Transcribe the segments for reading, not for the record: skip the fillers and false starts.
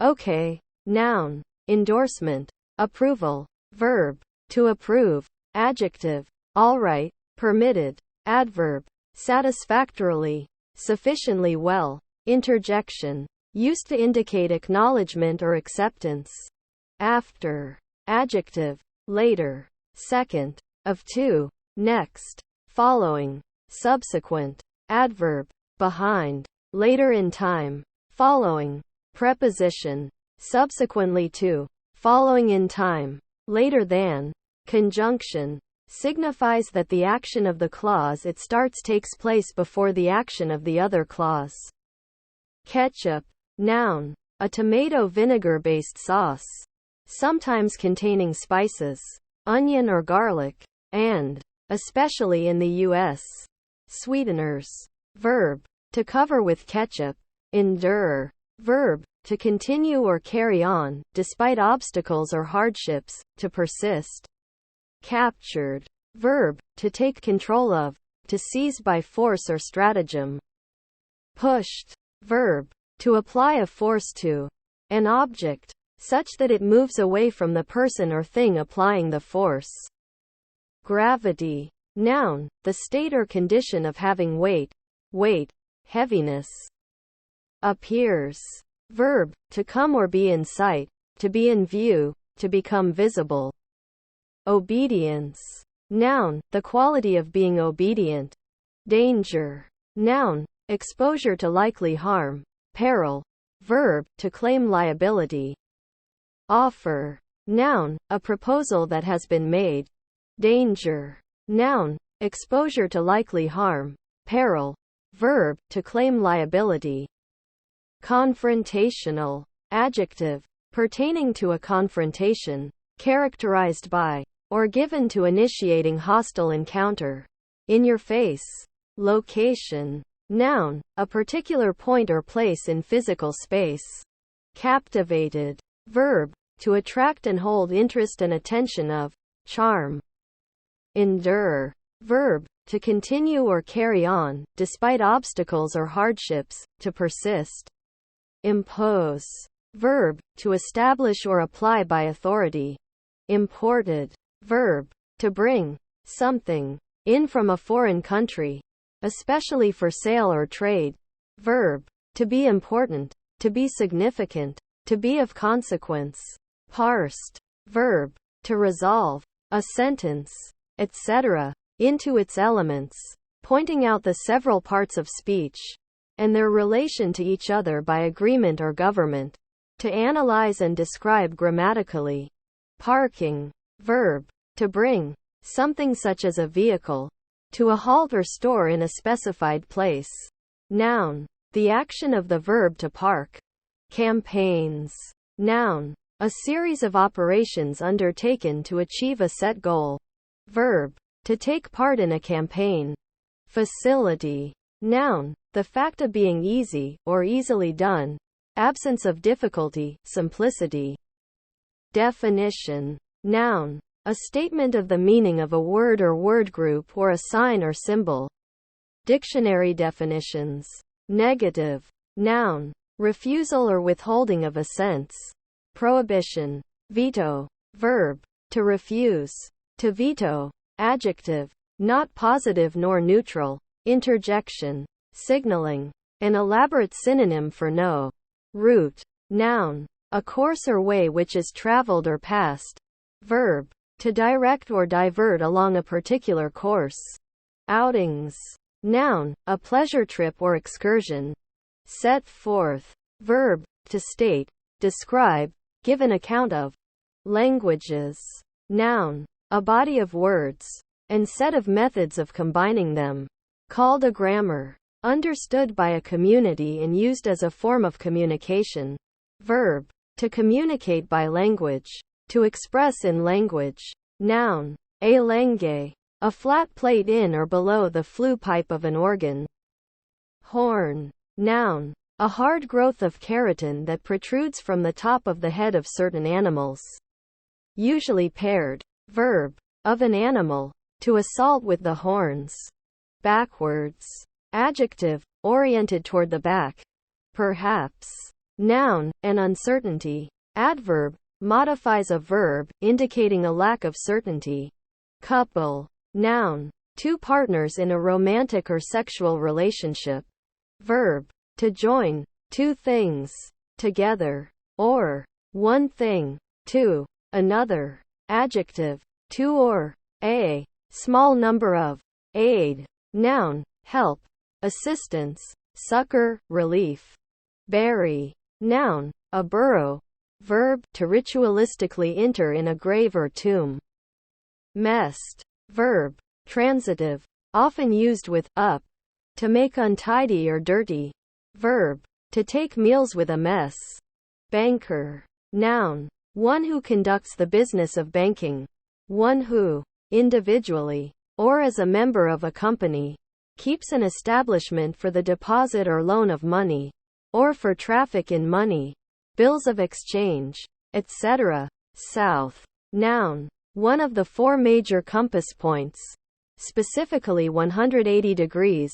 Okay. Noun. Endorsement. Approval. Verb. To approve. Adjective. Alright. Permitted. Adverb. Satisfactorily. Sufficiently well. Interjection. Used to indicate acknowledgement or acceptance. After. Adjective. Later. Second. Of two. Next. Following. Subsequent. Adverb. Behind. Later in time. Following. Preposition. Subsequently to. Following in time. Later than. Conjunction. Signifies that the action of the clause it starts takes place before the action of the other clause. Ketchup. Noun. A tomato vinegar-based sauce. Sometimes containing spices, onion or garlic, and, especially in the U.S., sweeteners. Verb. To cover with ketchup. Endure. Verb. To continue or carry on, despite obstacles or hardships, to persist. Captured. Verb. To take control of, to seize by force or stratagem. Pushed. Verb. To apply a force to an object, such that it moves away from the person or thing applying the force. Gravity. Noun. The state or condition of having weight, heaviness. Appears. Verb. To come or be in sight, to be in view, to become visible. Obedience. Noun. The quality of being obedient. Danger. Noun. Exposure to likely harm, peril. Verb. To claim liability. Offer. Noun. A proposal that has been made. Danger. Noun. Exposure to likely harm, peril. Verb. To claim liability. Confrontational. Adjective. Pertaining to a confrontation, characterized by, or given to initiating hostile encounter. In your face. Location. Noun. A particular point or place in physical space. Captivated. Verb. To attract and hold interest and attention of, charm. Endure. Verb. To continue or carry on, despite obstacles or hardships, to persist. Impose. Verb. To establish or apply by authority. Imported. Verb. To bring something in from a foreign country, especially for sale or trade. Verb. To be important, to be significant, to be of consequence. Parsed. Verb. To resolve a sentence, etc., into its elements, pointing out the several parts of speech and their relation to each other by agreement or government. To analyze and describe grammatically. Parking. Verb. To bring something such as a vehicle to a halt or store in a specified place. Noun. The action of the verb to park. Campaigns. Noun. A series of operations undertaken to achieve a set goal. Verb. To take part in a campaign. Facility. Noun. The fact of being easy, or easily done. Absence of difficulty, simplicity. Definition. Noun. A statement of the meaning of a word or word group or a sign or symbol. Dictionary definitions. Negative. Noun. Refusal or withholding of assents. Prohibition. Veto. Verb. To refuse. To veto. Adjective. Not positive nor neutral. Interjection. Signaling. An elaborate synonym for no. Route. Noun. A course or way which is traveled or passed. Verb. To direct or divert along a particular course. Outings. Noun. A pleasure trip or excursion. Set forth. Verb. To state, describe, give an account of. Languages. Noun. A body of words and set of methods of combining them. Called a grammar. Understood by a community and used as a form of communication. Verb. To communicate by language. To express in language. Noun. A langue. A flat plate in or below the flue pipe of an organ. Horn. Noun. A hard growth of keratin that protrudes from the top of the head of certain animals. Usually paired. Verb. Of an animal. To assault with the horns. Backwards. Adjective. Oriented toward the back. Perhaps. noun, and uncertainty. Adverb modifies a verb, indicating a lack of certainty. Couple, noun, two partners in a romantic or sexual relationship. Verb, to join, two things, together, or one thing, to another. Adjective, to or a small number of. Aid, noun, help, assistance, succor, relief. Bury, noun, a burrow. Verb, to ritualistically enter in a grave or tomb. Messed, verb, transitive, often used with up, to make untidy or dirty. Verb, to take meals with a mess. Banker, noun, one who conducts the business of banking. One who, individually, or as a member of a company, keeps an establishment for the deposit or loan of money, or for traffic in money, bills of exchange, etc. South, noun, one of the four major compass points, specifically 180 degrees,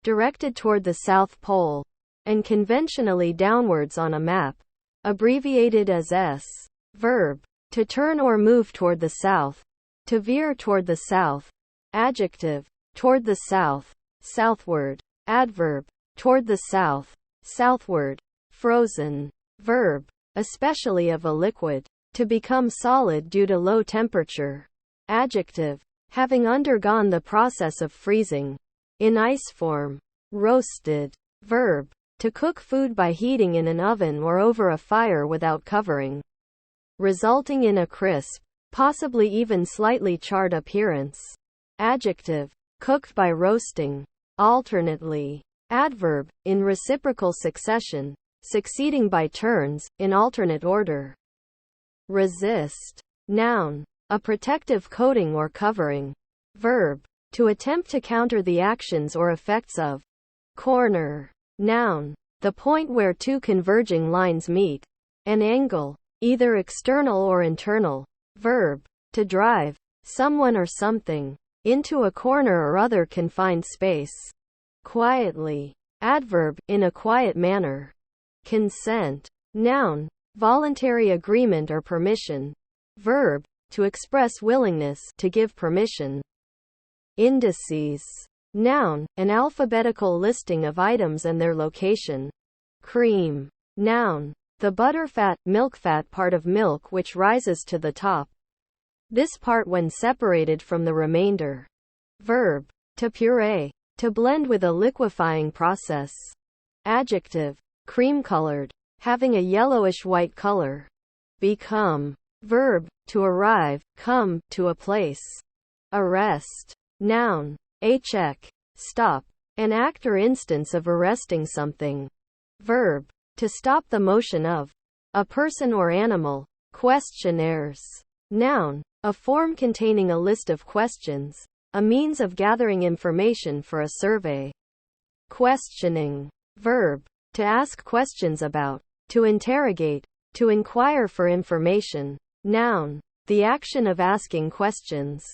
directed toward the South Pole, and conventionally downwards on a map, abbreviated as S. Verb, to turn or move toward the south, to veer toward the south. Adjective, toward the south, southward. Adverb, toward the south, southward. Frozen, verb, especially of a liquid, to become solid due to low temperature. Adjective, having undergone the process of freezing. In ice form. Roasted, verb, to cook food by heating in an oven or over a fire without covering, resulting in a crisp, possibly even slightly charred appearance. Adjective, cooked by roasting. Alternately. Adverb, in reciprocal succession, succeeding by turns, in alternate order. Resist, noun, a protective coating or covering. Verb, to attempt to counter the actions or effects of. Corner, noun, the point where two converging lines meet. An angle, either external or internal. Verb, to drive someone or something into a corner or other confined space. Quietly. Adverb, in a quiet manner. Consent, noun, voluntary agreement or permission. Verb, to express willingness, to give permission. Indices, noun, an alphabetical listing of items and their location. Cream, noun, the butterfat, milk-fat part of milk which rises to the top. This part when separated from the remainder. Verb, to puree, to blend with a liquefying process. Adjective, cream-colored, having a yellowish-white color. Become, verb, to arrive, come, to a place. Arrest, noun, a check, stop, an act or instance of arresting something. Verb, to stop the motion of a person or animal. Questionnaires, noun, a form containing a list of questions, a means of gathering information for a survey. Questioning, verb, to ask questions about, to interrogate, to inquire for information. Noun, the action of asking questions.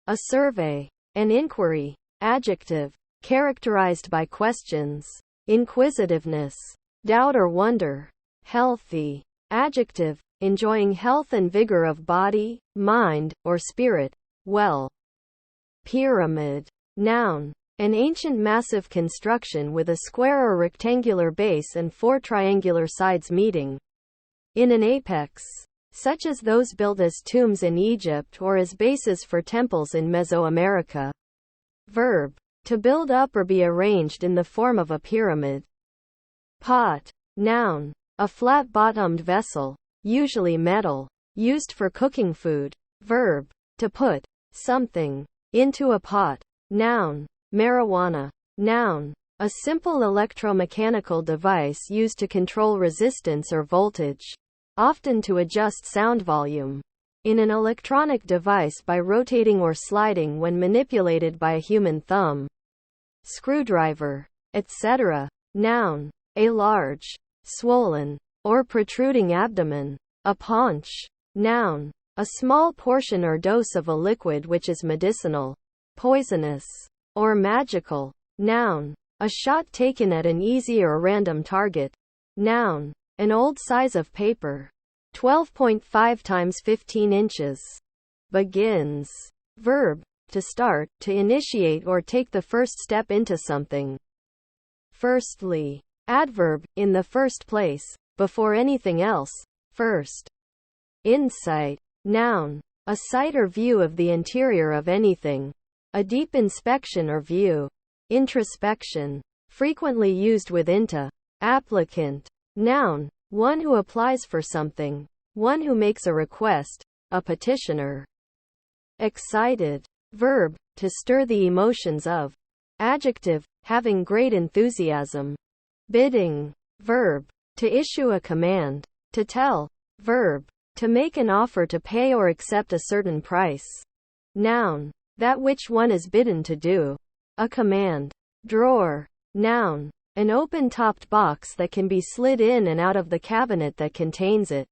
A survey, an inquiry. Adjective, characterized by questions. Inquisitiveness, doubt or wonder. Healthy. Adjective, enjoying health and vigor of body, mind, or spirit. Well. Pyramid. Noun, an ancient massive construction with a square or rectangular base and four triangular sides meeting in an apex, such as those built as tombs in Egypt or as bases for temples in Mesoamerica. Verb, to build up or be arranged in the form of a pyramid. Pot. Noun, a flat-bottomed vessel, usually metal, used for cooking food. Verb, to put something into a pot. Noun, marijuana. Noun, a simple electromechanical device used to control resistance or voltage, often to adjust sound volume, in an electronic device by rotating or sliding when manipulated by a human thumb, screwdriver, etc. Noun, a large, swollen, or protruding abdomen. A paunch. Noun, a small portion or dose of a liquid which is medicinal, poisonous, or magical. Noun, a shot taken at an easy or random target. Noun, an old size of paper. 12.5 times 15 inches. Begins. Verb, to start, to initiate or take the first step into something. Firstly. Adverb, in the first place, before anything else, first. Insight. Noun, a sight or view of the interior of anything. A deep inspection or view. Introspection, frequently used with into. Applicant. Noun, one who applies for something. One who makes a request. A petitioner. Excited. Verb, to stir the emotions of. Adjective, having great enthusiasm. Bidding. Verb, to issue a command. To tell. Verb, to make an offer to pay or accept a certain price. Noun, that which one is bidden to do. A command. Drawer. Noun, an open-topped box that can be slid in and out of the cabinet that contains it.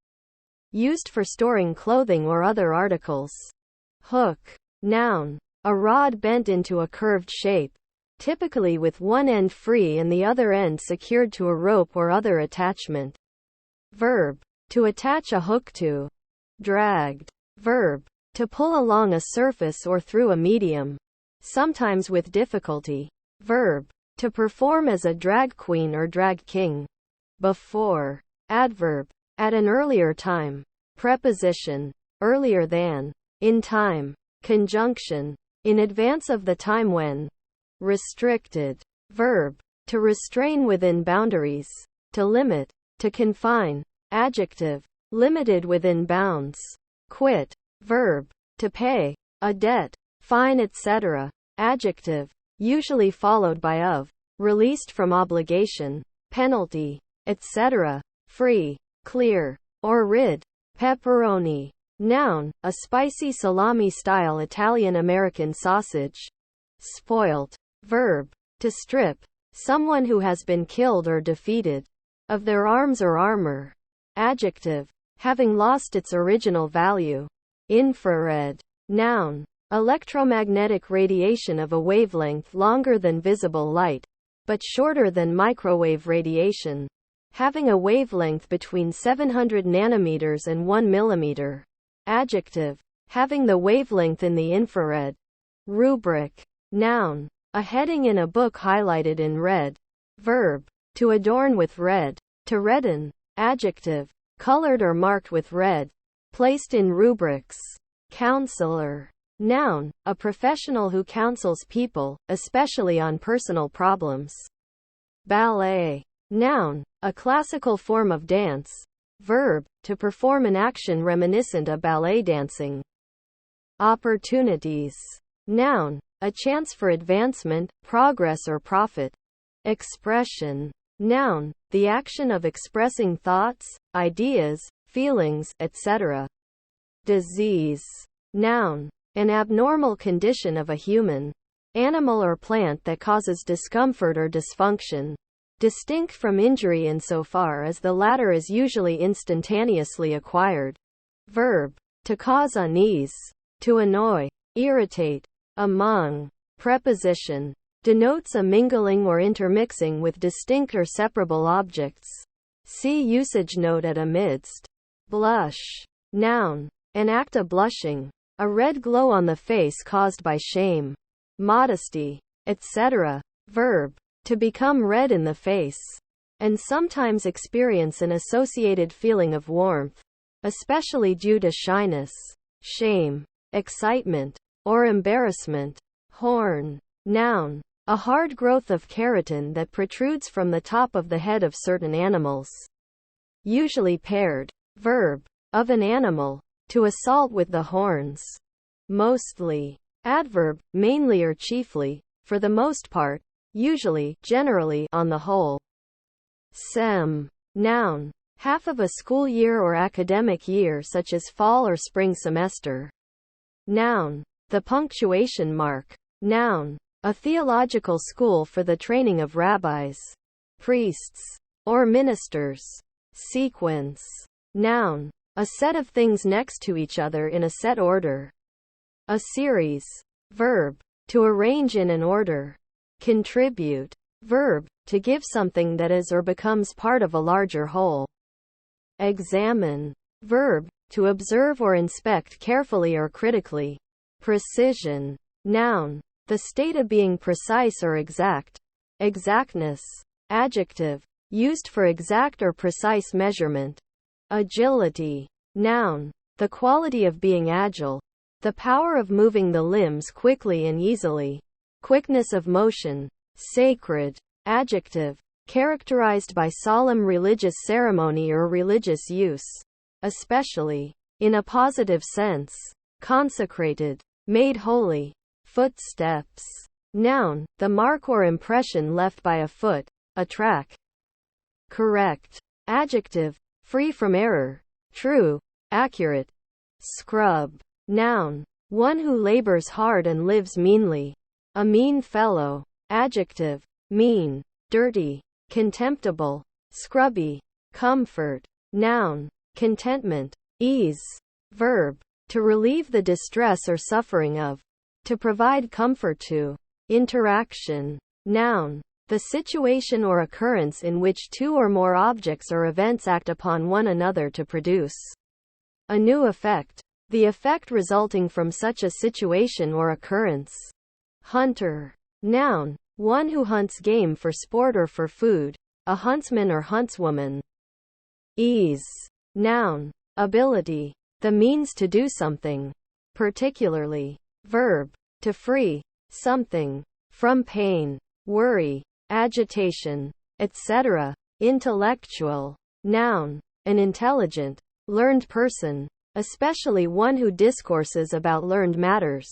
Used for storing clothing or other articles. Hook. Noun, a rod bent into a curved shape, typically with one end free and the other end secured to a rope or other attachment. Verb, to attach a hook to. Dragged. Verb, to pull along a surface or through a medium, sometimes with difficulty. Verb, to perform as a drag queen or drag king. Before. Adverb, at an earlier time. Preposition, earlier than. In time. Conjunction, in advance of the time when. Restricted. Verb, to restrain within boundaries. To limit. To confine. Adjective, limited within bounds. Quit. Verb, to pay. A debt, fine, etc. Adjective, usually followed by of. Released from obligation. Penalty, etc. Free. Clear. Or rid. Pepperoni. Noun, a spicy salami-style Italian-American sausage. Spoilt. Verb, to strip. Someone who has been killed or defeated. Of their arms or armor. Adjective, having lost its original value. Infrared. Noun, electromagnetic radiation of a wavelength longer than visible light, but shorter than microwave radiation. Having a wavelength between 700 nanometers and 1 millimeter. Adjective, having the wavelength in the infrared. Rubric. Noun, a heading in a book highlighted in red. Verb, to adorn with red. To redden. Adjective, colored or marked with red. Placed in rubrics. Counselor. Noun, a professional who counsels people, especially on personal problems. Ballet. Noun, a classical form of dance. Verb, to perform an action reminiscent of ballet dancing. Opportunities. Noun, a chance for advancement, progress or profit. Expression. Noun, the action of expressing thoughts, ideas, feelings, etc. Disease. Noun, an abnormal condition of a human, animal or plant that causes discomfort or dysfunction. Distinct from injury insofar as the latter is usually instantaneously acquired. Verb, to cause unease. To annoy. Irritate. Among. Preposition, denotes a mingling or intermixing with distinct or separable objects. See usage note at amidst. Blush. Noun, an act of blushing. A red glow on the face caused by shame, modesty, etc. Verb, to become red in the face, and sometimes experience an associated feeling of warmth, especially due to shyness, shame, excitement, or embarrassment. Horn. Noun, a hard growth of keratin that protrudes from the top of the head of certain animals. Usually paired. Verb, of an animal, to assault with the horns. Mostly. Adverb, mainly or chiefly, for the most part, usually, generally, on the whole. Sem. Noun, half of a school year or academic year such as fall or spring semester. Noun, the punctuation mark. Noun, a theological school for the training of rabbis, priests, or ministers. Sequence. Noun, a set of things next to each other in a set order. A series. Verb, to arrange in an order. Contribute. Verb, to give something that is or becomes part of a larger whole. Examine. Verb, to observe or inspect carefully or critically. Precision. Noun, the state of being precise or exact. Exactness. Adjective, used for exact or precise measurement. Agility. Noun, the quality of being agile. The power of moving the limbs quickly and easily. Quickness of motion. Sacred. Adjective, characterized by solemn religious ceremony or religious use. Especially, in a positive sense. Consecrated. Made holy. Footsteps. Noun, the mark or impression left by a foot, a track. Correct. Adjective, free from error. True. Accurate. Scrub. Noun, one who labors hard and lives meanly. A mean fellow. Adjective, mean, dirty, contemptible, scrubby. Comfort. Noun, contentment, ease. Verb, to relieve the distress or suffering of. To provide comfort to. Interaction. Noun, the situation or occurrence in which two or more objects or events act upon one another to produce a new effect. The effect resulting from such a situation or occurrence. Hunter. Noun, one who hunts game for sport or for food. A huntsman or huntswoman. Ease. Noun, ability. The means to do something. Particularly. Verb, to free something from pain, worry, agitation, etc. Intellectual. Noun, an intelligent, learned person, especially one who discourses about learned matters.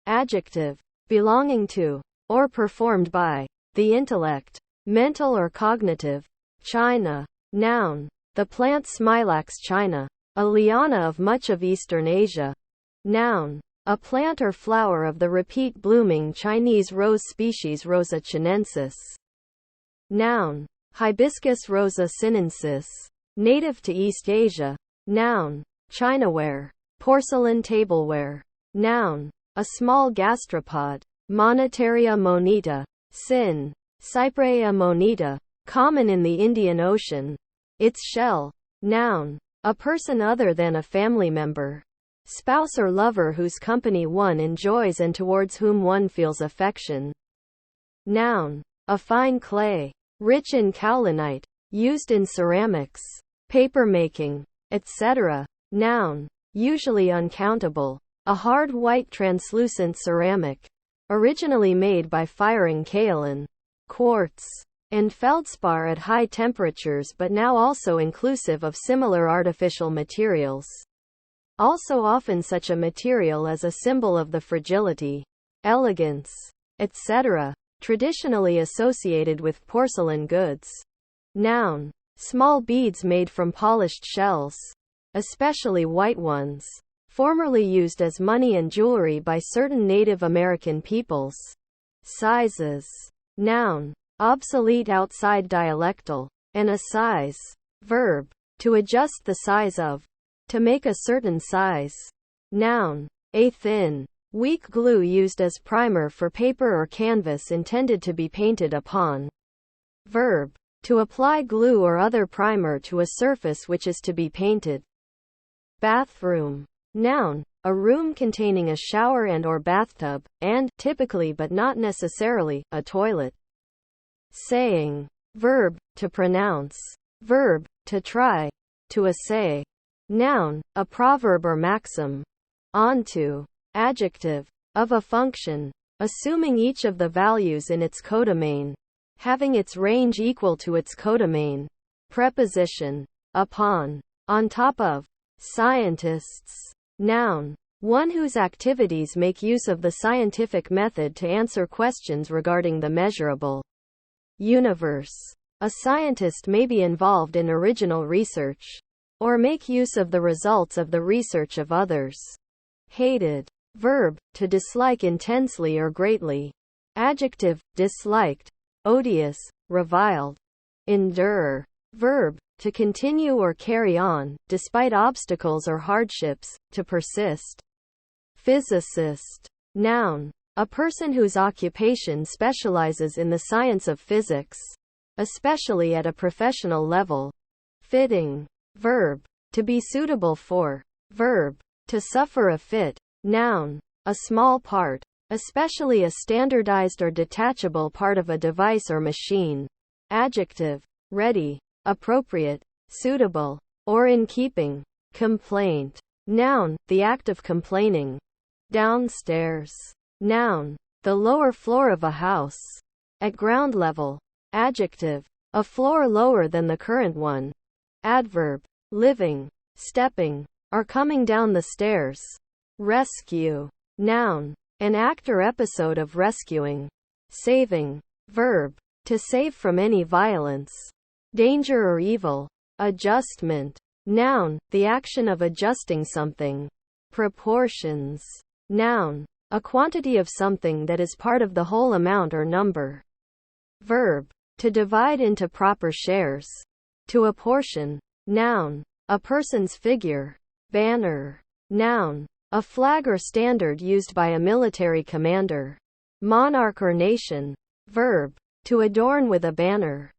Adjective, belonging to, or performed by, the intellect, mental or cognitive. China. Noun, the plant Smilax china, a liana of much of Eastern Asia. Noun, a plant or flower of the repeat-blooming Chinese rose species Rosa chinensis. Noun, Hibiscus rosa sinensis, native to East Asia. Noun, chinaware, porcelain tableware. Noun, a small gastropod. Monetaria monita, sin. Cypraea monita, common in the Indian Ocean. Its shell. Noun, a person other than a family member. Spouse or lover whose company one enjoys and towards whom one feels affection. Noun, a fine clay, rich in kaolinite, used in ceramics, papermaking, etc. Noun, usually uncountable, a hard white translucent ceramic, originally made by firing kaolin, quartz, and feldspar at high temperatures but now also inclusive of similar artificial materials. Also often such a material as a symbol of the fragility, elegance, etc., traditionally associated with porcelain goods. Noun, small beads made from polished shells, especially white ones, formerly used as money and jewelry by certain Native American peoples. Sizes. Noun, obsolete outside dialectal, and a size. Verb, to adjust the size of. To make a certain size. Noun, a thin, weak glue used as primer for paper or canvas intended to be painted upon. Verb, to apply glue or other primer to a surface which is to be painted. Bathroom. Noun, a room containing a shower and or bathtub, and, typically but not necessarily, a toilet. Saying. Verb, to pronounce. Verb, to try. To essay. Noun, a proverb or maxim. Onto. Adjective, of a function, assuming each of the values in its codomain, having its range equal to its codomain. Preposition, upon, on top of. Scientists. Noun, one whose activities make use of the scientific method to answer questions regarding the measurable universe. A scientist may be involved in original research, or make use of the results of the research of others. Hated. Verb, to dislike intensely or greatly. Adjective, disliked, odious, reviled. Endure. Verb, to continue or carry on, despite obstacles or hardships, to persist. Physicist. Noun, a person whose occupation specializes in the science of physics, especially at a professional level. Fitting. Verb. To be suitable for. Verb. To suffer a fit. Noun. A small part, especially a standardized or detachable part of a device or machine. Adjective. Ready, appropriate, suitable, or in keeping. Complaint. Noun. The act of complaining. Downstairs. Noun. The lower floor of a house. At ground level. Adjective. A floor lower than the current one. Adverb. Living, stepping, or coming down the stairs. Rescue. Noun. An act or episode of rescuing. Saving. Verb. To save from any violence, danger or evil. Adjustment. Noun. The action of adjusting something. Proportions. Noun. A quantity of something that is part of the whole amount or number. Verb. To divide into proper shares. To apportion. Noun. A person's figure. Banner. Noun. A flag or standard used by a military commander. Monarch or nation. Verb. To adorn with a banner.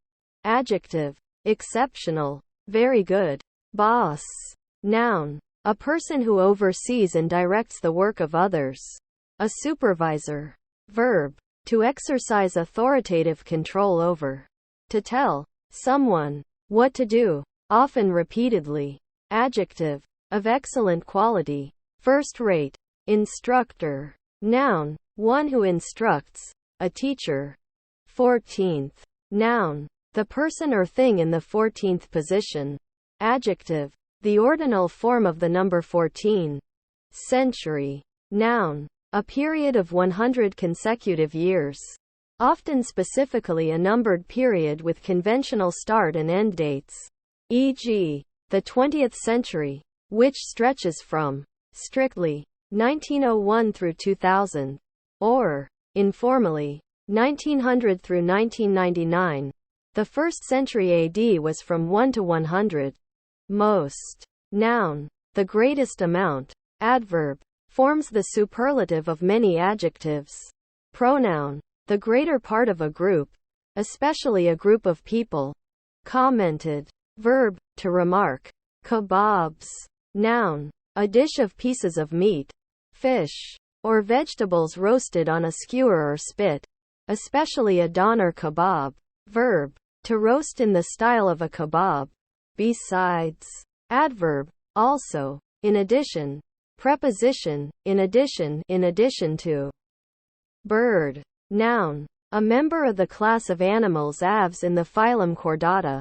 Adjective. Exceptional. Very good. Boss. Noun. A person who oversees and directs the work of others. A supervisor. Verb. To exercise authoritative control over. To tell someone what to do, often repeatedly. Adjective. Of excellent quality. First rate. Instructor. Noun. One who instructs. A teacher. 14th. Noun. The person or thing in the 14th position. Adjective. The ordinal form of the number 14. Century. Noun. A period of 100 consecutive years. Often specifically a numbered period with conventional start and end dates. E.g., the 20th century, which stretches from strictly 1901 through 2000, or informally 1900 through 1999. The 1st century AD was from 1 to 100. Most. Noun. The greatest amount. Adverb. Forms the superlative of many adjectives. Pronoun. The greater part of a group, especially a group of people. Commented. Verb. To remark. Kebabs. Noun. A dish of pieces of meat, fish, or vegetables roasted on a skewer or spit, especially a doner kebab. Verb. To roast in the style of a kebab. Besides. Adverb. Also. In addition. Preposition. In addition to. Bird. Noun. A member of the class of animals aves in the phylum Chordata.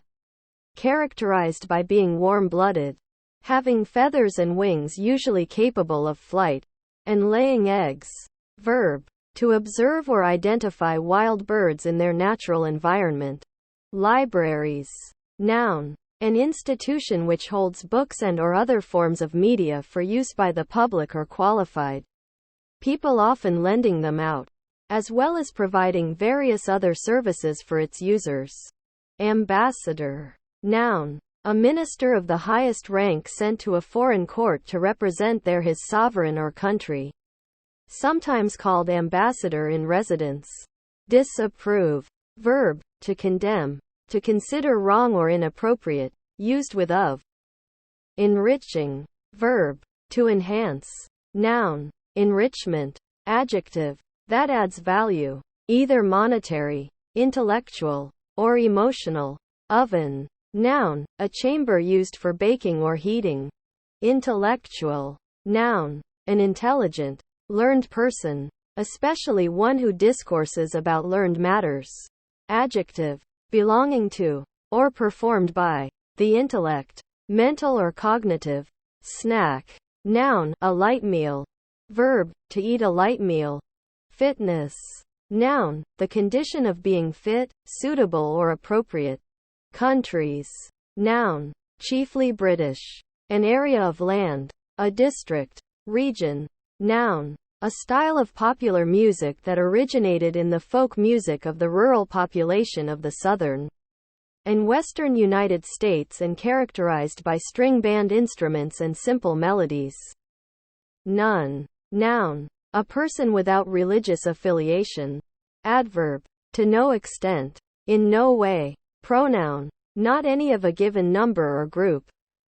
Characterized by being warm-blooded, having feathers and wings usually capable of flight, and laying eggs. Verb. To observe or identify wild birds in their natural environment. Libraries. Noun. An institution which holds books and or other forms of media for use by the public or qualified people, often lending them out, as well as providing various other services for its users. Ambassador. Noun. A minister of the highest rank sent to a foreign court to represent his sovereign or country. Sometimes called ambassador in residence. Disapprove. Verb. To condemn. To consider wrong or inappropriate. Used with of. Enriching. Verb. To enhance. Noun. Enrichment. Adjective. That adds value. Either monetary, intellectual, or emotional. Oven. Noun. A chamber used for baking or heating. Intellectual. Noun. An intelligent, learned person, especially one who discourses about learned matters. Adjective. Belonging to, or performed by, the intellect. Mental or cognitive. Snack. Noun. A light meal. Verb. To eat a light meal. Fitness. Noun. The condition of being fit, suitable or appropriate. Countries. Noun. Chiefly British. An area of land. A district. Region. Noun. A style of popular music that originated in the folk music of the rural population of the southern and western United States and characterized by string band instruments and simple melodies. None. Noun. A person without religious affiliation. Adverb. To no extent. In no way. Pronoun. Not any of a given number or group.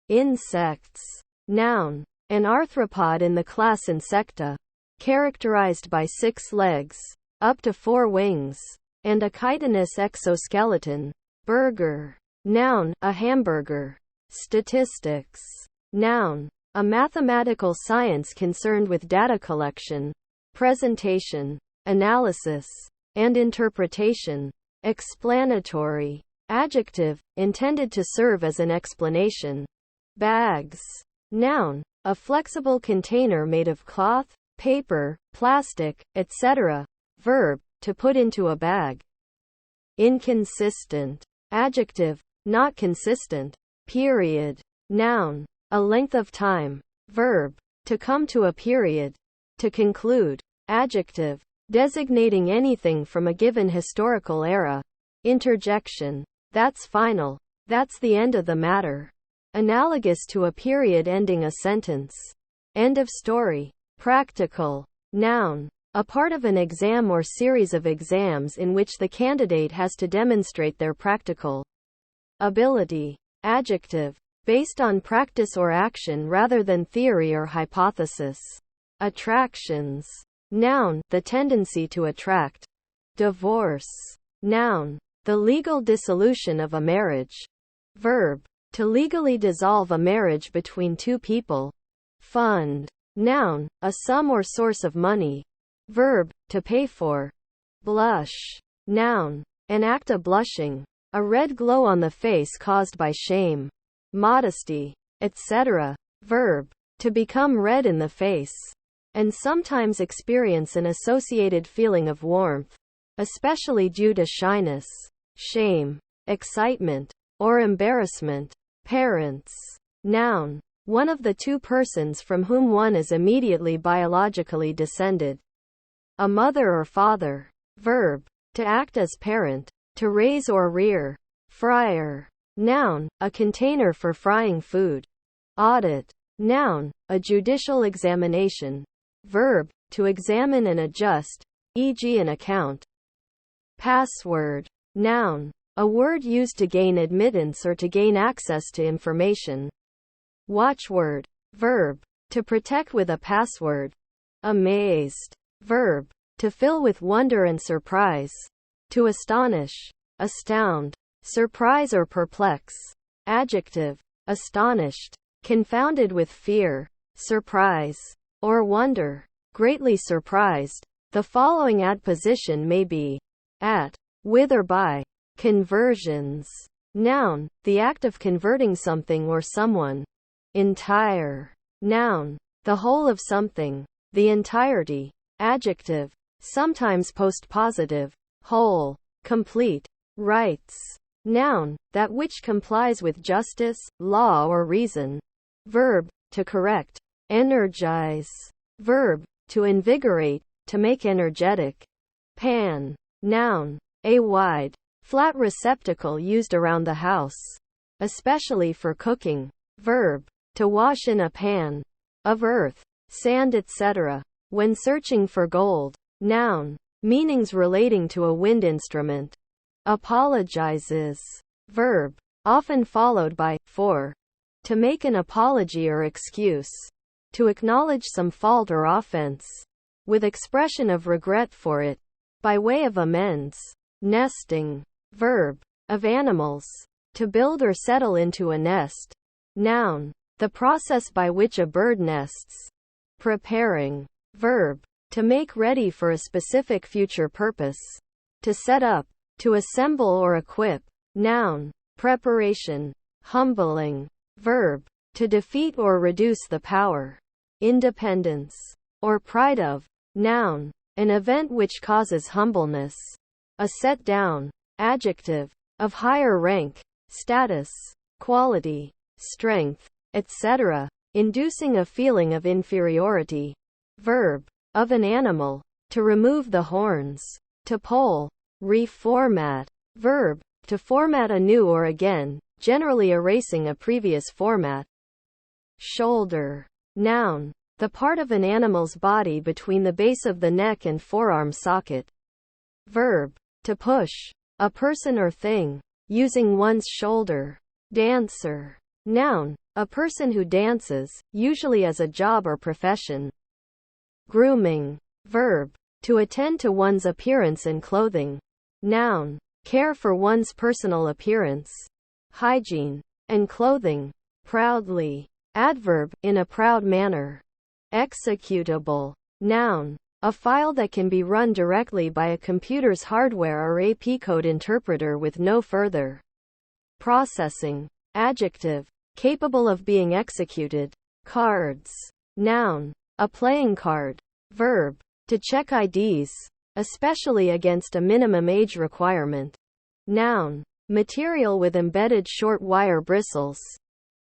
Insects. Noun. An arthropod in the class Insecta, characterized by 6 legs, up to 4 wings, and a chitinous exoskeleton. Burger. Noun. A hamburger. Statistics. Noun. A mathematical science concerned with data collection, presentation, analysis, and interpretation. Explanatory. Adjective. Intended to serve as an explanation. Bags. Noun. A flexible container made of cloth, paper, plastic, etc. Verb. To put into a bag. Inconsistent. Adjective. Not consistent. Period. Noun. A length of time. Verb. To come to a period. To conclude. Adjective. Designating anything from a given historical era. Interjection. That's final. That's the end of the matter. Analogous to a period ending a sentence. End of story. Practical. Noun. A part of an exam or series of exams in which the candidate has to demonstrate their practical ability. Adjective. Based on practice or action rather than theory or hypothesis. Attractions. Noun. The tendency to attract. Divorce. Noun. The legal dissolution of a marriage. Verb. To legally dissolve a marriage between 2 people. Fund. Noun. A sum or source of money. Verb. To pay for. Blush. Noun. An act of blushing. A red glow on the face caused by shame, modesty, etc. Verb. To become red in the face. And sometimes experience an associated feeling of warmth, especially due to shyness, shame, excitement, or embarrassment. Parents. Noun. One of the 2 persons from whom one is immediately biologically descended. A mother or father. Verb. To act as parent. To raise or rear. Fryer. Noun. A container for frying food. Audit. Noun. A judicial examination. Verb. To examine and adjust, e.g. an account. Password. Noun. A word used to gain admittance or to gain access to information. Watchword. Verb. To protect with a password. Amazed. Verb. To fill with wonder and surprise. To astonish. Astound. Surprise or perplex. Adjective. Astonished. Confounded with fear, surprise, or wonder. Greatly surprised. The following adposition may be at, with or by. Conversions. Noun. The act of converting something or someone. Entire. Noun. The whole of something. The entirety. Adjective. Sometimes postpositive. Whole. Complete. Rights. Noun. That which complies with justice, law or reason. Verb. To correct. Energize. Verb. To invigorate, to make energetic. Pan. Noun. A wide, flat receptacle used around the house, especially for cooking. Verb. To wash in a pan. Of earth, sand etc. When searching for gold. Noun. Meanings relating to a wind instrument. Apologizes. Verb. Often followed by, for. To make an apology or excuse. To acknowledge some fault or offense. With expression of regret for it. By way of amends. Nesting. Verb. Of animals. To build or settle into a nest. Noun. The process by which a bird nests. Preparing. Verb. To make ready for a specific future purpose. To set up. To assemble or equip. Noun. Preparation. Humbling. Verb. To defeat or reduce the power, independence, or pride of. Noun. An event which causes humbleness. A set down. Adjective. Of higher rank, status, quality, strength, etc., inducing a feeling of inferiority. Verb. Of an animal. To remove the horns. To poll. Reformat. Verb. To format anew or again, generally erasing a previous format. Shoulder. Noun. The part of an animal's body between the base of the neck and forearm socket. Verb. To push. A person or thing. Using one's shoulder. Dancer. Noun. A person who dances, usually as a job or profession. Grooming. Verb. To attend to one's appearance and clothing. Noun. Care for one's personal appearance, hygiene, and clothing. Proudly. Adverb. In a proud manner. Executable. Noun. A file that can be run directly by a computer's hardware or AP code interpreter with no further processing. Adjective. Capable of being executed. Cards. Noun. A playing card. Verb. To check IDs, especially against a minimum age requirement. Noun. Material with embedded short wire bristles.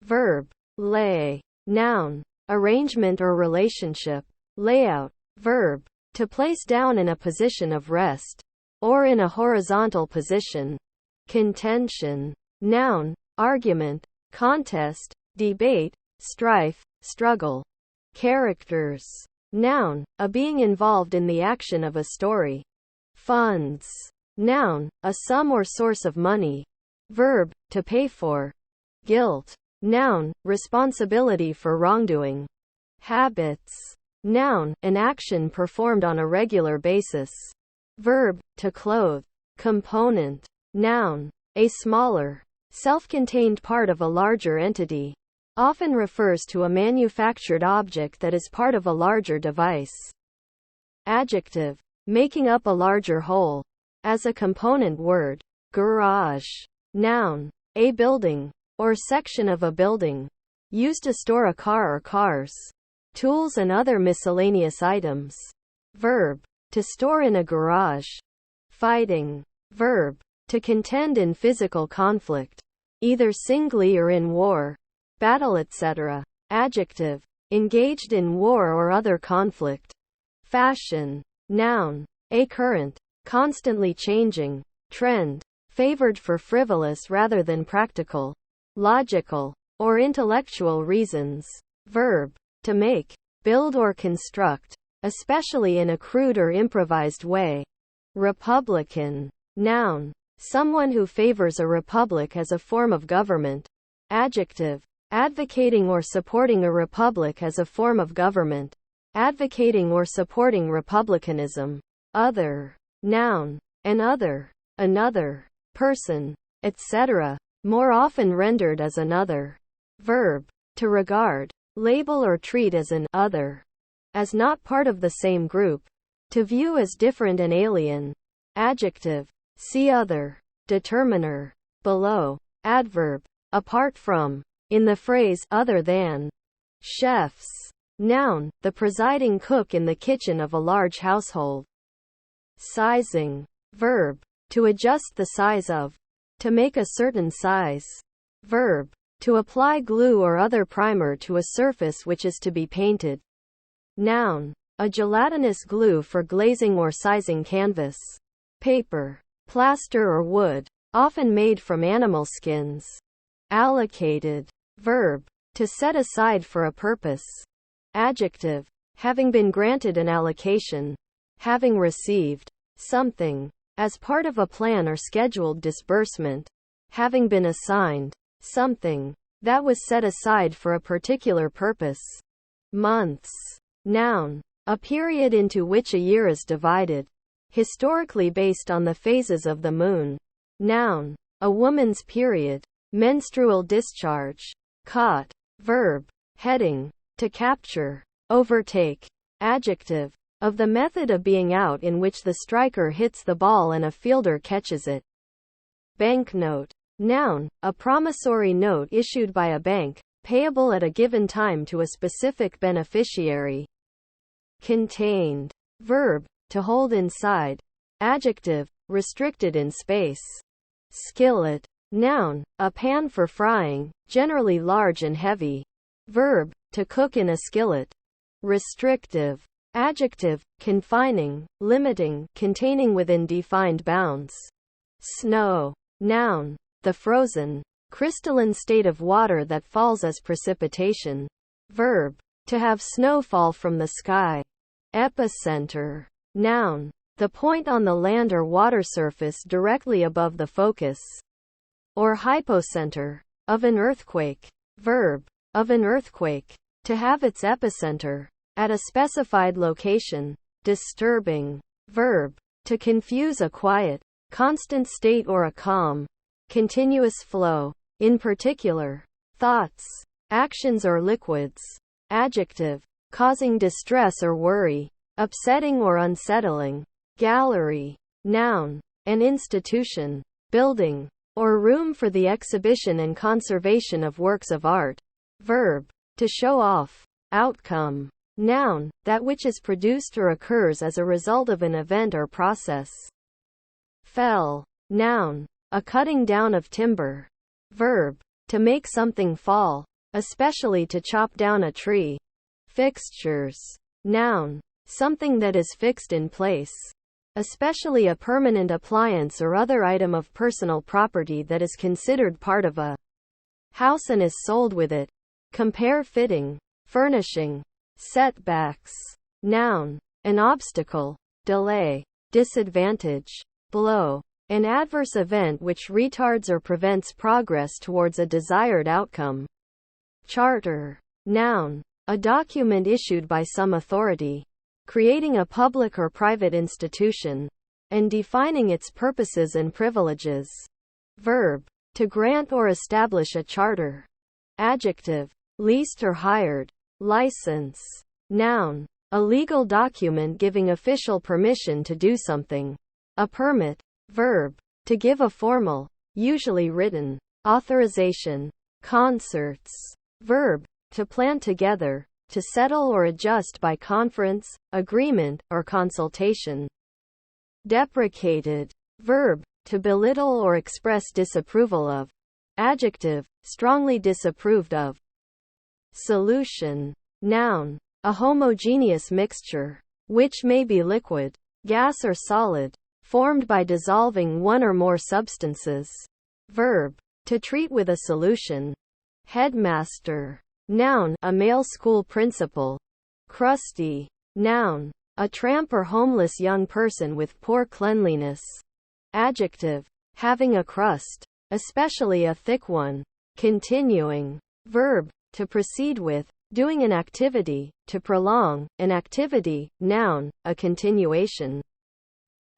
Verb. Lay. Noun. Arrangement or relationship. Layout. Verb. To place down in a position of rest, or in a horizontal position. Contention. Noun. Argument, contest, debate, strife, struggle. Characters. Noun. A being involved in the action of a story. Funds. Noun. A sum or source of money. Verb. To pay for. Guilt. Noun. Responsibility for wrongdoing. Habits. Noun. An action performed on a regular basis. Verb. To clothe. Component. Noun. A smaller, self-contained part of a larger entity. Often refers to a manufactured object that is part of a larger device. Adjective. Making up a larger whole. As a component word. Garage. Noun. A building, or section of a building. Used to store a car or cars, tools and other miscellaneous items. Verb. To store in a garage. Fighting. Verb. To contend in physical conflict, either singly or in war, battle, etc. Adjective. Engaged in war or other conflict. Fashion. Noun. A current, constantly changing, trend, favored for frivolous rather than practical, logical, or intellectual reasons. Verb. To make, build or construct, especially in a crude or improvised way. Republican. Noun. Someone who favors a republic as a form of government. Adjective. Advocating or supporting a republic as a form of government. Advocating or supporting republicanism. Other. Noun. An other, another, person, etc. More often rendered as another. Verb. To regard, label or treat as an other, as not part of the same group. To view as different and alien. Adjective. See other. Determiner. Below. Adverb. Apart from. In the phrase other than. Chefs. Noun. The presiding cook in the kitchen of a large household. Sizing. Verb. To adjust the size of. To make a certain size. Verb. To apply glue or other primer to a surface which is to be painted. Noun. A gelatinous glue for glazing or sizing canvas, paper, plaster or wood, often made from animal skins. Allocated. Verb. To set aside for a purpose. Adjective. Having been granted an allocation. Having received something as part of a plan or scheduled disbursement. Having been assigned something that was set aside for a particular purpose. Months. Noun. A period into which a year is divided, historically based on the phases of the moon. Noun. A woman's period. Menstrual discharge. Caught. Verb. Heading. To capture. Overtake. Adjective. Of the method of being out in which the striker hits the ball and a fielder catches it. Banknote. Noun. A promissory note issued by a bank, payable at a given time to a specific beneficiary. Contained. Verb. To hold inside. Adjective. Restricted in space. Skillet. Noun. A pan for frying, generally large and heavy. Verb. To cook in a skillet. Restrictive. Adjective. Confining, limiting, containing within defined bounds. Snow. Noun. The frozen, crystalline state of water that falls as precipitation. Verb. To have snow fall from the sky. Epicenter. Noun. The point on the land or water surface directly above the focus, or hypocenter, of an earthquake. Verb. of an earthquake. To have its epicenter at a specified location. Disturbing. Verb. To confuse a quiet, constant state or a calm, continuous flow. In particular, thoughts, actions or liquids. Adjective. Causing distress or worry, upsetting or unsettling. Gallery. Noun. An institution, building, or room for the exhibition and conservation of works of art. Verb. To show off. Outcome. Noun. That which is produced or occurs as a result of an event or process. Fell. Noun. A cutting down of timber. Verb. To make something fall, especially to chop down a tree. Fixtures. Noun. Something that is fixed in place, especially a permanent appliance or other item of personal property that is considered part of a house and is sold with it. Compare fitting, furnishing. Setbacks. Noun. An obstacle, delay, disadvantage, blow. An adverse event which retards or prevents progress towards a desired outcome. Charter. Noun. A document issued by some authority, creating a public or private institution, and defining its purposes and privileges. Verb. To grant or establish a charter. Adjective. Leased or hired. License. Noun. A legal document giving official permission to do something. A permit. Verb. To give a formal, usually written, authorization. Concerts. Verb. To plan together, to settle or adjust by conference, agreement, or consultation. Deprecated. Verb. To belittle or express disapproval of. Adjective. Strongly disapproved of. Solution. Noun. A homogeneous mixture, which may be liquid, gas or solid, formed by dissolving one or more substances. Verb. To treat with a solution. Headmaster. Noun. A male school principal. Crusty. Noun. A tramp or homeless young person with poor cleanliness. Adjective. Having a crust, especially a thick one. Continuing. Verb. To proceed with, doing an activity, to prolong, an activity. Noun. A continuation.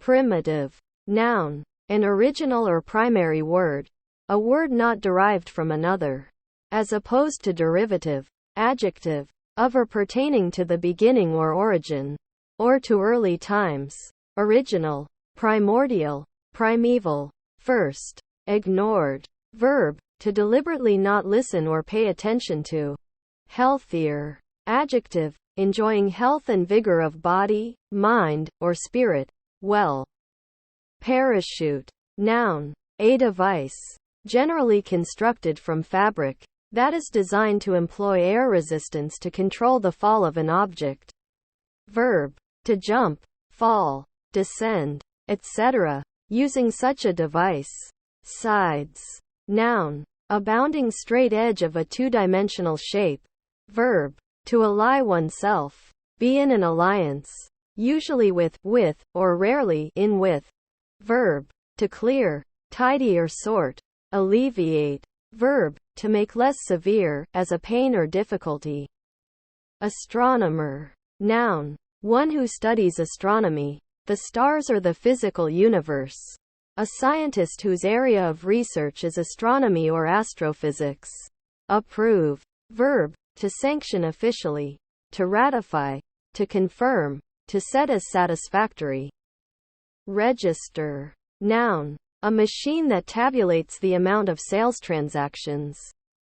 Primitive. Noun. An original or primary word. A word not derived from another, as opposed to derivative. Adjective. Of or pertaining to the beginning or origin, or to early times. Original. Primordial. Primeval. First. Ignored. Verb. To deliberately not listen or pay attention to. Healthier. Adjective. Enjoying health and vigor of body, mind, or spirit. Well. Parachute. Noun. A device, generally constructed from fabric, that is designed to employ air resistance to control the fall of an object. Verb. To jump, fall, descend, etc., using such a device. Sides. Noun. A bounding straight edge of a two-dimensional shape. Verb. To ally oneself. Be in an alliance, usually with, or rarely, in with. Verb. To clear, tidy or sort. Alleviate. Verb. To make less severe, as a pain or difficulty. Astronomer. Noun. One who studies astronomy, the stars or the physical universe. A scientist whose area of research is astronomy or astrophysics. Approve. Verb. To sanction officially. To ratify. To confirm. To set as satisfactory. Register. Noun. A machine that tabulates the amount of sales transactions,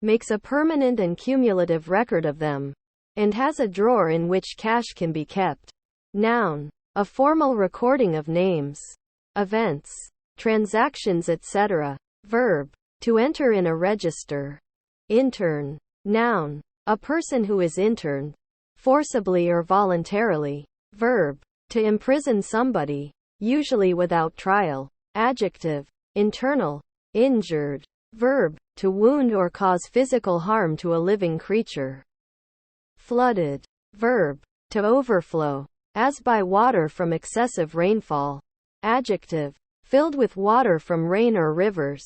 makes a permanent and cumulative record of them, and has a drawer in which cash can be kept. Noun. A formal recording of names, events, transactions, etc. Verb. To enter in a register. Intern. Noun. A person who is interned, forcibly or voluntarily. Verb. To imprison somebody, usually without trial. Adjective. Internal. Injured. Verb. To wound or cause physical harm to a living creature. Flooded. Verb. To overflow, as by water from excessive rainfall. Adjective. Filled with water from rain or rivers.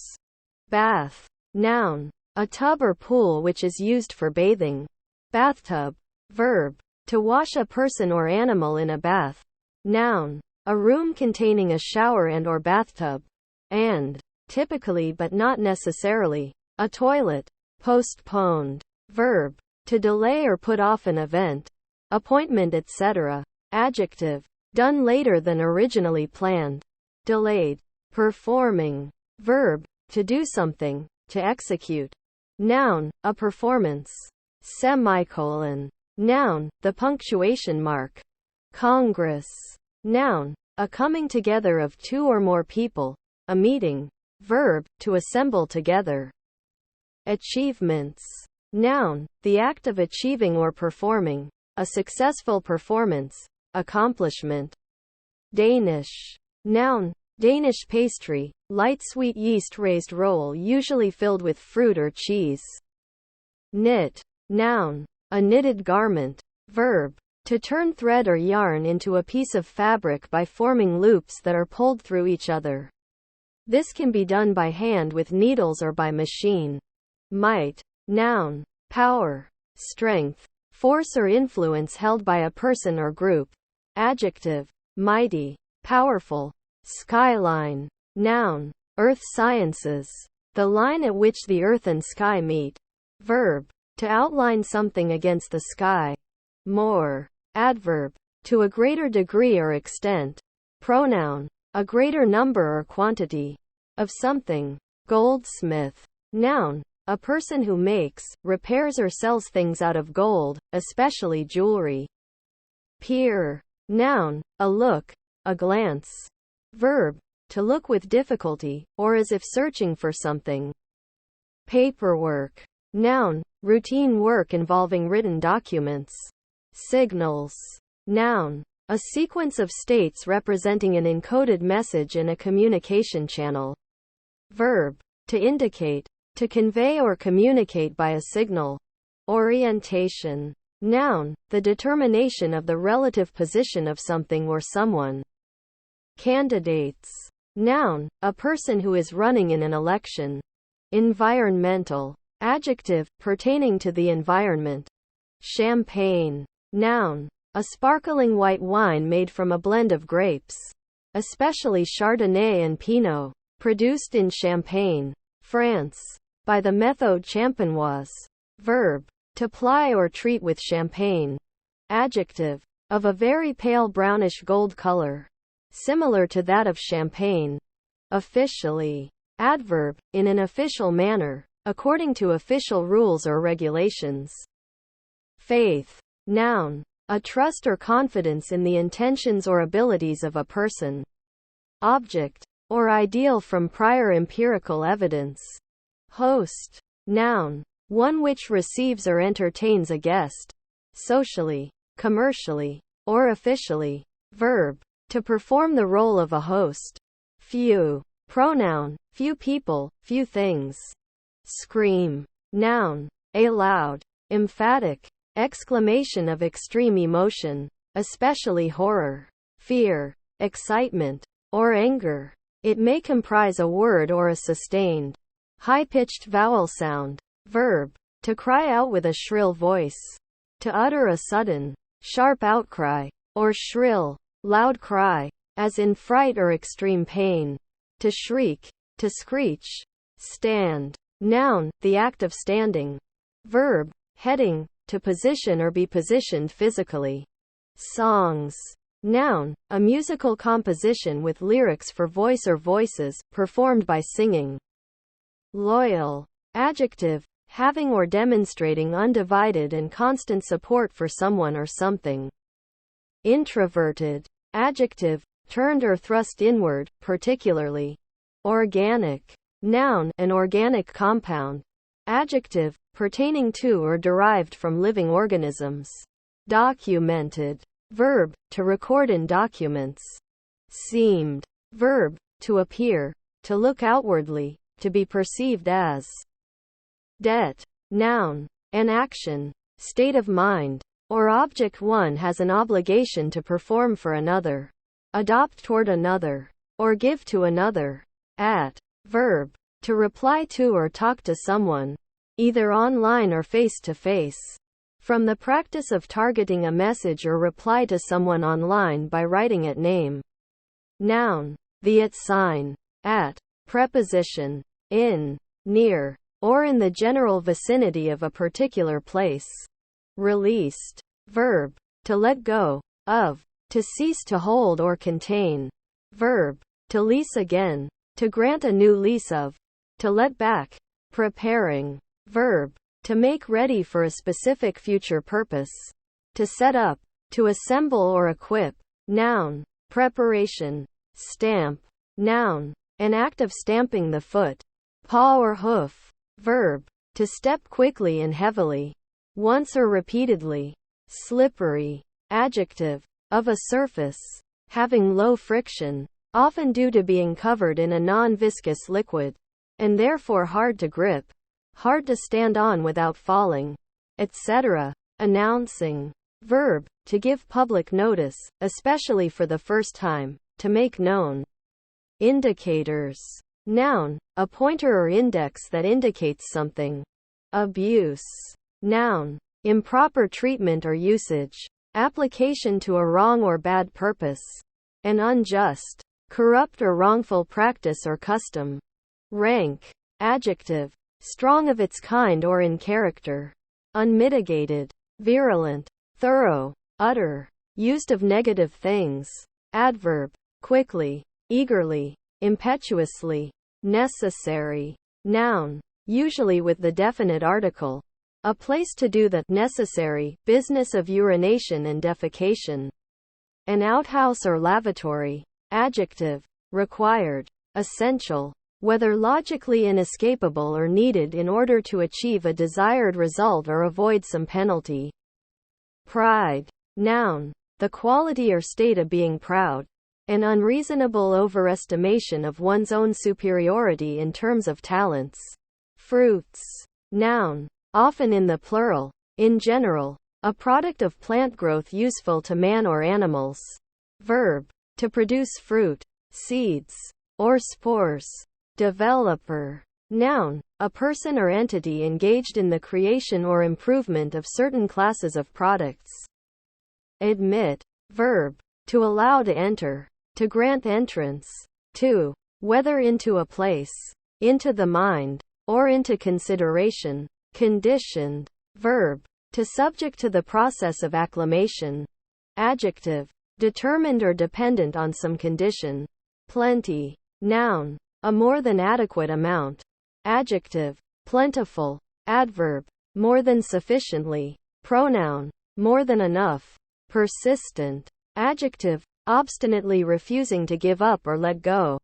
Bath. Noun. a tub or pool which is used for bathing. Bathtub. Verb. To wash a person or animal in a bath. Noun. A room containing a shower and or bathtub. And, typically but not necessarily, a toilet. Postponed. Verb. To delay or put off an event, appointment, etc. Adjective. Done later than originally planned. Delayed. Performing. Verb. To do something, to execute. Noun. A performance. Semicolon. Noun. The punctuation mark. Congress. Noun. A coming together of two or more people, a meeting. Verb. To assemble together. Achievements. Noun. The act of achieving or performing, a successful performance, accomplishment. Danish. Noun. Danish pastry, light sweet yeast-raised roll usually filled with fruit or cheese. Knit. Noun. A knitted garment. Verb. To turn thread or yarn into a piece of fabric by forming loops that are pulled through each other. This can be done by hand with needles or by machine. Might. Noun. Power, strength, force or influence held by a person or group. Adjective. Mighty, powerful. Skyline. Noun. Earth sciences. The line at which the earth and sky meet. Verb. To outline something against the sky. More. Adverb. To a greater degree or extent. Pronoun. A greater number or quantity. Of something. Goldsmith. Noun. A person who makes, repairs or sells things out of gold, especially jewelry. Peer. Noun. A look, a glance. Verb. To look with difficulty, or as if searching for something. Paperwork. Noun. Routine work involving written documents. Signals. Noun. A sequence of states representing an encoded message in a communication channel. Verb. To indicate. To convey or communicate by a signal. Orientation. Noun. The determination of the relative position of something or someone. Candidates. Noun. A person who is running in an election. Environmental. Adjective. Pertaining to the environment. Champagne. Noun. A sparkling white wine made from a blend of grapes, especially Chardonnay and Pinot, produced in Champagne, France, by the Méthode Champenoise. Verb. To ply or treat with champagne. Adjective. Of a very pale brownish gold color, similar to that of champagne. Officially. Adverb. In an official manner, according to official rules or regulations. Faith. Noun. A trust or confidence in the intentions or abilities of a person, object, or ideal from prior empirical evidence. Host. Noun. One which receives or entertains a guest. Socially, commercially, or officially. Verb. To perform the role of a host. Few. Pronoun. Few people, few things. Scream. Noun. A loud, emphatic exclamation of extreme emotion, especially horror, fear, excitement, or anger. It may comprise a word or a sustained, high-pitched vowel sound. Verb. To cry out with a shrill voice. To utter a sudden, sharp outcry, or shrill, loud cry, as in fright or extreme pain. To shriek. To screech. Stand. Noun. The act of standing. Verb. Heading. To position or be positioned physically. Songs. Noun. A musical composition with lyrics for voice or voices, performed by singing. Loyal. Adjective. Having or demonstrating undivided and constant support for someone or something. Introverted. Adjective. Turned or thrust inward, particularly. Organic. Noun. An organic compound. Adjective. Pertaining to or derived from living organisms. Documented. Verb. To record in documents. Seemed. Verb. To appear. To look outwardly. To be perceived as. Debt. Noun. An action, state of mind, or object one has an obligation to perform for another, adopt toward another, or give to another. At. Verb. To reply to or talk to someone. either online or face-to-face. From the practice of targeting a message or reply to someone online by writing at name. Noun. The at sign. At. Preposition. In. Near. Or in the general vicinity of a particular place. Released. Verb. To let go. Of. To cease to hold or contain. Verb. To lease again. To grant a new lease of. To let back. Preparing. Verb. To make ready for a specific future purpose. To set up. To assemble or equip. Noun. Preparation. Stamp. Noun. An act of stamping the foot, paw or hoof. Verb. To step quickly and heavily. Once or repeatedly. Slippery. Adjective. Of a surface. Having low friction. Often due to being covered in a non-viscous liquid. And therefore hard to grip. Hard to stand on without falling. Etc. Announcing. Verb. To give public notice, especially for the first time. To make known. Indicators. Noun. A pointer or index that indicates something. Abuse. Noun. Improper treatment or usage. Application to a wrong or bad purpose. An unjust, corrupt or wrongful practice or custom. Rank. Adjective. Strong of its kind or in character. Unmitigated. Virulent. Thorough. Utter. Used of negative things. Adverb. Quickly. Eagerly. Impetuously. Necessary. Noun. Usually with the definite article. A place to do the necessary business of urination and defecation. An outhouse or lavatory. Adjective. Required. Essential. Whether logically inescapable or needed in order to achieve a desired result or avoid some penalty. Pride. Noun. The quality or state of being proud. An unreasonable overestimation of one's own superiority in terms of talents. Fruits. Noun. Often in the plural. In general. A product of plant growth useful to man or animals. Verb. To produce fruit, seeds, or spores. Developer. Noun. A person or entity engaged in the creation or improvement of certain classes of products. Admit. Verb. To allow to enter. To grant entrance. To. Whether into a place. Into the mind. Or into consideration. Conditioned. Verb. To subject to the process of acclimation. Adjective. Determined or dependent on some condition. Plenty. Noun. A more than adequate amount. Adjective. Plentiful. Adverb. More than sufficiently. Pronoun. More than enough. Persistent. Adjective. Obstinately refusing to give up or let go.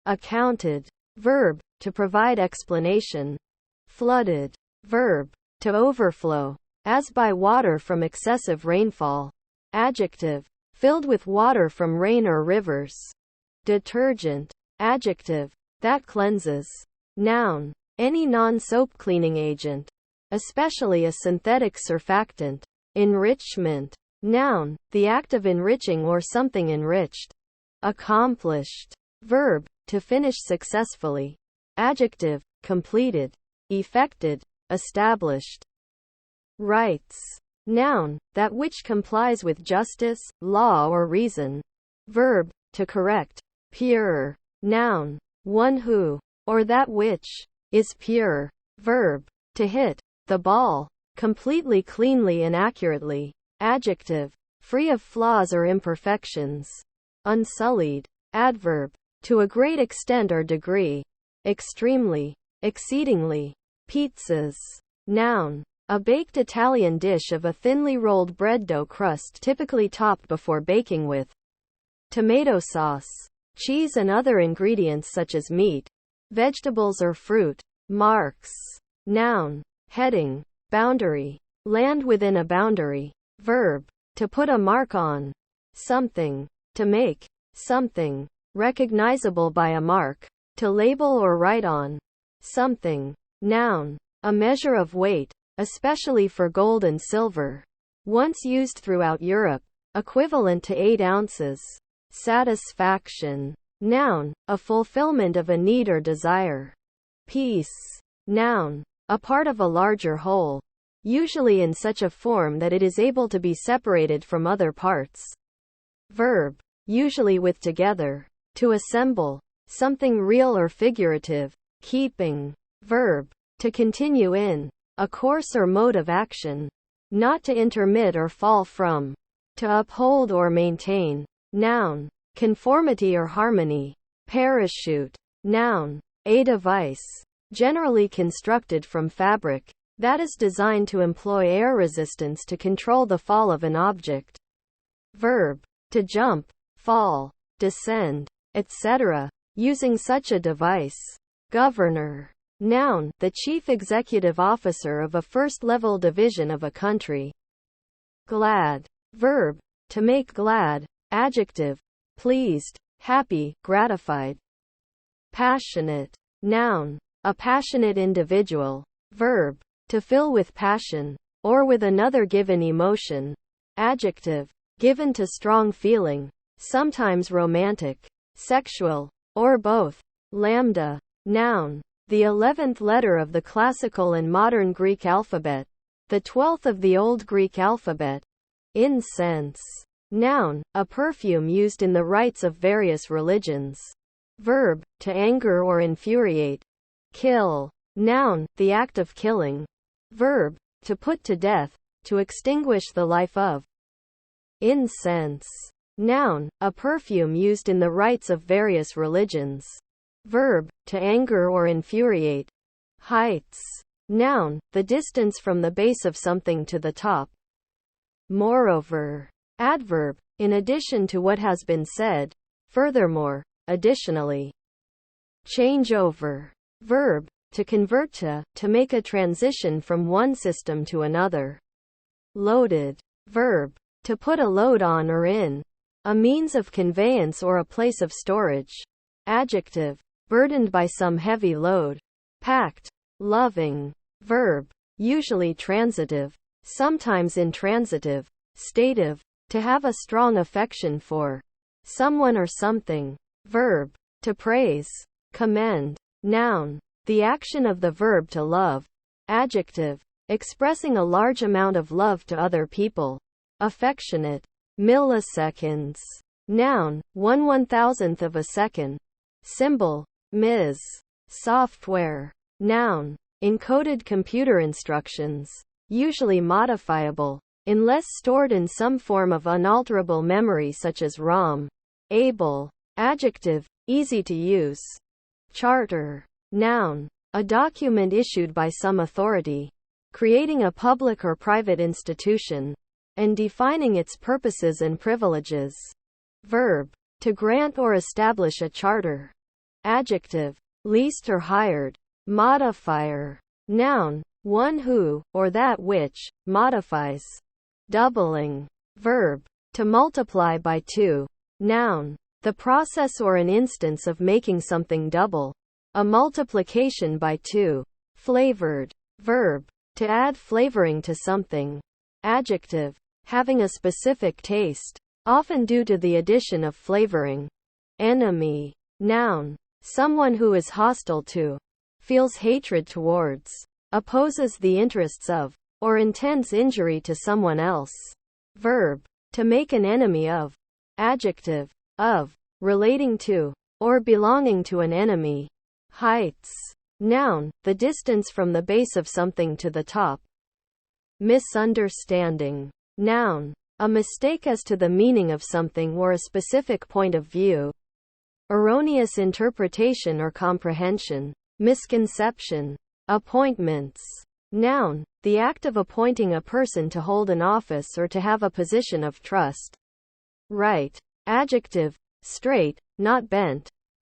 Accounted. Verb. To provide explanation. Flooded. Verb. To overflow. As by water from excessive rainfall. Adjective. Filled with water from rain or rivers. Detergent. Adjective. That cleanses. Noun. Any non-soap cleaning agent. Especially a synthetic surfactant. Enrichment. Noun. The act of enriching or something enriched. Accomplished. Verb. To finish successfully. Adjective. Completed. Effected. Established. Rights. Noun. That which complies with justice, law or reason. Verb. To correct. Pure. Noun. One who, or that which, is pure. Verb. To hit the ball. Completely, cleanly and accurately. Adjective. Free of flaws or imperfections. Unsullied. Adverb. To a great extent or degree. Extremely. Exceedingly. Pizzas. Noun. A baked Italian dish of a thinly rolled bread dough crust typically topped before baking with tomato sauce, cheese and other ingredients such as meat, vegetables or fruit. Marks. Noun. Heading. Boundary. Land within a boundary. Verb. To put a mark on something. To make something recognizable by a mark. To label or write on something. Noun. A measure of weight, especially for gold and silver. Once used throughout Europe. Equivalent to 8 ounces. Satisfaction. Noun. A fulfillment of a need or desire. Peace. Noun. a part of a larger whole, usually in such a form that it is able to be separated from other parts. Verb, usually with together, to assemble, something real or figurative, keeping. Verb, to continue in, a course or mode of action, not to intermit or fall from, to uphold or maintain. Noun, conformity or harmony. Parachute. Noun, a device, generally constructed from fabric, that is designed to employ air resistance to control the fall of an object. Verb, to jump, fall, descend, etc., using such a device. Governor. Noun, the chief executive officer of a first-level division of a country. Glad. Verb, to make glad. Adjective, pleased, happy, gratified. Passionate. Noun, a passionate individual. Verb, to fill with passion, or with another given emotion. Adjective, given to strong feeling, sometimes romantic, sexual, or both. Lambda. Noun, the 11th letter of the classical and modern Greek alphabet, the 12th of the Old Greek alphabet. Incense. Noun, a perfume used in the rites of various religions. Verb, to anger or infuriate. Kill. Noun, the act of killing. Verb, to put to death, to extinguish the life of. Incense. Noun, a perfume used in the rites of various religions. Verb, to anger or infuriate. Heights. Noun, the distance from the base of something to the top. Moreover. Adverb, in addition to what has been said. Furthermore, additionally. Changeover. Verb, to convert to make a transition from one system to another. Loaded. Verb, to put a load on or in. A means of conveyance or a place of storage. Adjective, burdened by some heavy load. Packed. Loving. Verb, usually transitive, sometimes intransitive. Stative, to have a strong affection for someone or something. Verb, to praise, commend. Noun, the action of the verb to love. Adjective, expressing a large amount of love to other people. Affectionate. Milliseconds. Noun, 1/1000th of a second. Symbol, ms. Software. Noun, encoded computer instructions, usually modifiable, unless stored in some form of unalterable memory such as ROM. Able. Adjective, easy to use. Charter. Noun, a document issued by some authority, creating a public or private institution, and defining its purposes and privileges. Verb, to grant or establish a charter. Adjective, leased or hired. Modifier. Noun, one who, or that which, modifies. Doubling. Verb, to multiply by 2. Noun, the process or an instance of making something double. A multiplication by 2. Flavored. Verb, to add flavoring to something. Adjective, having a specific taste, often due to the addition of flavoring. Enemy. Noun, someone who is hostile to, feels hatred towards, opposes the interests of, or intends injury to someone else. Verb, to make an enemy of. Adjective, of, relating to, or belonging to an enemy. Heights. Noun, the distance from the base of something to the top. Misunderstanding. Noun, a mistake as to the meaning of something or a specific point of view. Erroneous interpretation or comprehension. Misconception. Appointments. Noun, the act of appointing a person to hold an office or to have a position of trust. Right. Adjective, straight, not bent.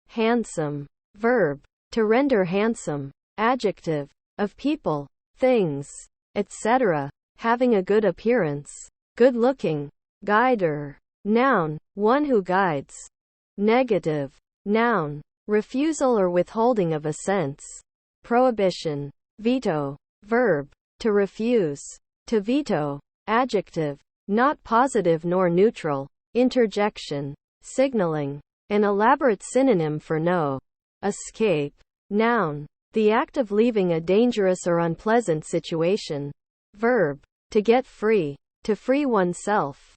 Handsome. Verb, to render handsome. Adjective, of people, things, etc., having a good appearance. Good looking. Guider. Noun, one who guides. Negative. Noun, refusal or withholding of assents. Prohibition. Veto. Verb, to refuse. To veto. Adjective, not positive nor neutral. Interjection. Signaling. An elaborate synonym for no. Escape. Noun, The act of leaving a dangerous or unpleasant situation. Verb. To get free. To free oneself.